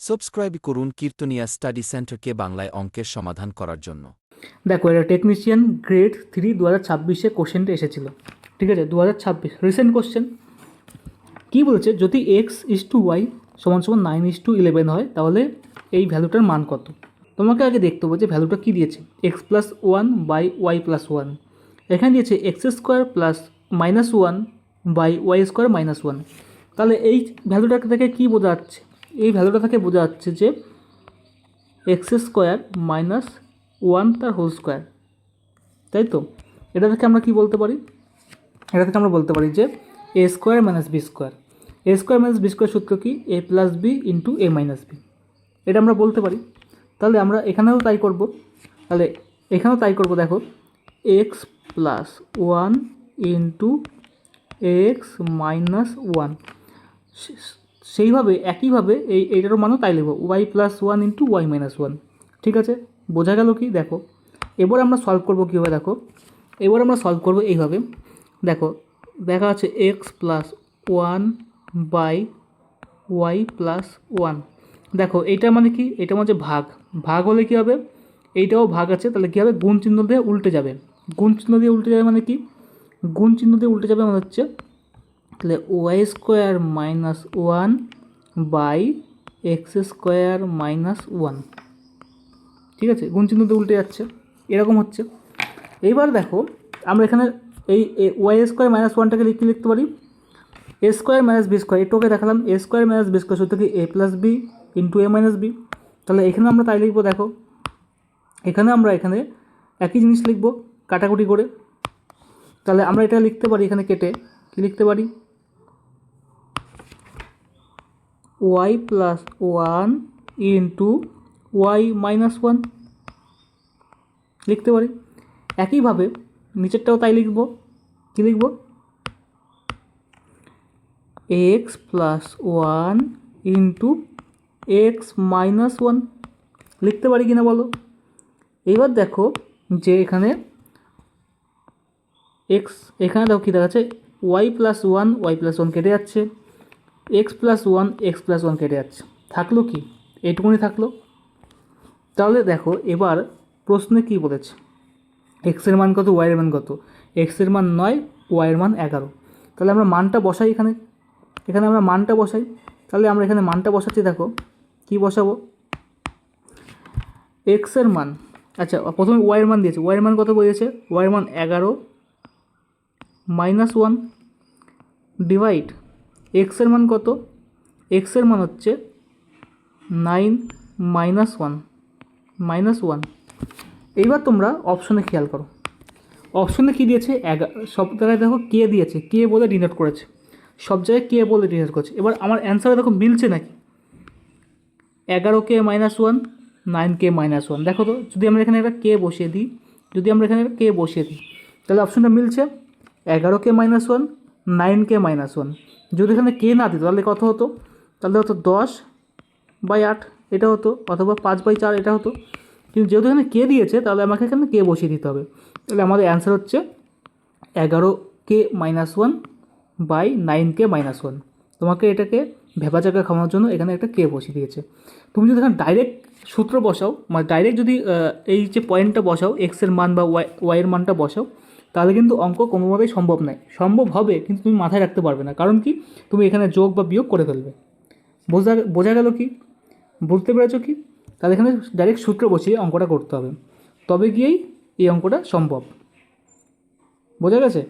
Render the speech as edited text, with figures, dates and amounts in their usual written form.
Subscribe করুন কীর্তনিয়া study সেন্টারকে বাংলায় অঙ্কের সমাধান করার জন্য। দেখো এটা টেকনিশিয়ান গ্রেড 3 2026-এ কোশ্চেনটা এসেছিল। ঠিক আছে, 2026 রিসেন্ট কোশ্চেন। কী বলছে, যদি x/y = 9:11 হয় তাহলে এই ভ্যালুটার মান কত? তোমাকে আগে দেখতে হবে যে ভ্যালুটা কী দিয়েছে। x+1 বাই y+1, এখানে দিয়েছে x² প্লাস -1 বাই y² -1। তাহলে এই ভ্যালুটা থেকে কী বোঝা যাচ্ছে? এই ভ্যালুটা থেকে বোঝা যাচ্ছে যে x² মাইনাস 1 তার হোল স্কোয়ার, তাই তো? এটা থেকে আমরা কি বলতে পারি? এটা থেকে আমরা বলতে পারি যে a² minus b²। a² minus b² সূত্র কি? a plus b into a minus b. এটা আমরা বলতে পারি। তাহলে আমরা এখানেও তাই করব। তাহলে এখানেও তাই করব। দেখো, x+1 ইন্টু x মাইনাস 1। সেইভাবে একইভাবে এইটারও মানও তাই লিখব, y+1 ইন্টু y মাইনাস 1। ঠিক আছে, বোঝা গেল কি? দেখো এবার আমরা সলভ করব কীভাবে। দেখো এবার আমরা সলভ করব এইভাবে। দেখো দেখা আছে x+1 বাই y+1। দেখো এইটা মানে কি? এটা মানে ভাগ। ভাগ হলে কী হবে? এইটাও ভাগ আছে, তাহলে কী হবে? গুণ চিহ্ন দিয়ে উল্টে যাবে। গুণ চিহ্ন দিয়ে উল্টে যাবে মানে কি? গুণ চিহ্ন দিয়ে উল্টে যাবে মানে হচ্ছে, তাহলে y² minus 1 by x² minus 1। ঠিক আছে, গুণ চিহ্ন দিয়ে উল্টে যাচ্ছে, এরকম হচ্ছে। এইবার দেখো আমরা এখানে এই y² মাইনাস 1টাকে লিখতে পারি a² মাইনাস b²। এটাকে দেখালাম a² মাইনাস b² সূত্র কি? a plus b into a minus b. তাহলে এখানে আমরা তাই লিখবো। দেখো এখানে আমরা একই জিনিস লিখবো কাটাকুটি করে। তাহলে আমরা এটা লিখতে পারি, এখানে কেটে কি লিখতে পারি? y+1 ইন্টু y মাইনাস 1 লিখতে পারি। একইভাবে নিচেরটাও তাই লিখব। কী লিখব? x+1 ইন্টু x মাইনাস 1 লিখতে পারি কিনা বলো? এইবার দেখো যে এখানে এখানে দেখো কী দেখাচ্ছে? y+1 কেটে যাচ্ছে, x+1 কেটে যাচ্ছে, থাকলো কি? এইটুকুনি থাকলো। তাহলে দেখো এবার প্রশ্নে কি বলেছে? এক্সের মান কত, ওয়াইয়ের মান কত? এক্সের মান 9, ওয়াইয়ের মান 11। তাহলে আমরা মানটা বসাই এখানে। এখানে আমরা মানটা বসাই। তাহলে আমরা এখানে মানটা বসাচ্ছি। দেখো কি বসাবো? এক্সের মান, আচ্ছা প্রথমে ওয়াইয়ের মান দিয়েছে। ওয়াইয়ের মান কত বলেছে? ওয়াইয়ের মান 11 মাইনাস 1 ডিভাইড এক্সের মান কত? এক্সের মান হচ্ছে 9 মাইনাস 1। এইবার তোমরা অপশনে খেয়াল করো, অপশনে কী দিয়েছে? সব জায়গায় দেখো কে দিয়েছে, কে বলে ডিনোট করেছে, সব জায়গায় কে বলে ডিনোট করেছে। এবার আমার অ্যান্সারে দেখো মিলছে নাকি? 11k minus 1, 9k minus 1। দেখো তো, যদি আমরা এখানে একটা কে বসিয়ে দিই, তাহলে অপশনটা মিলছে 11k মাইনাস 1, 9k মাইনাস 1। যদি এখানে কে না দিত তাহলে কত হতো? তাহলে হতো 10/8 এটা হতো, অথবা 5/4 এটা হতো। কিন্তু যেহেতু এখানে কে দিয়েছে তাহলে আমাকে এখানে কে বসিয়ে দিতে হবে। তাহলে আমাদের অ্যান্সার হচ্ছে 11k minus 1 by 9k minus 1। তোমাকে এটাকে ভেবা জায়গা খাওয়ানোর জন্য এখানে একটা কে বসিয়ে দিয়েছে। তুমি যদি এখানে ডাইরেক্ট সূত্র বসাও, মানে ডাইরেক্ট যদি এই যে পয়েন্টটা বসাও, এক্সের মান বা ওয়াইয়ের মানটা বসাও, তাহলে কিন্তু অঙ্ক কোনোভাবেই সম্ভব নয়। সম্ভব হবে কিন্তু তুমি মাথায় রাখতে পারবে না। কারণ কি? তুমি এখানে যোগ বা বিয়োগ করে ফেলবে। বোঝা গেল কি? বুঝতে পেরেছো কি? তাহলে এখানে ডাইরেক্ট সূত্র বসিয়ে অঙ্কটা করতে হবে, তবে গিয়েই এই অঙ্কটা সম্ভব। বোঝা গেছে?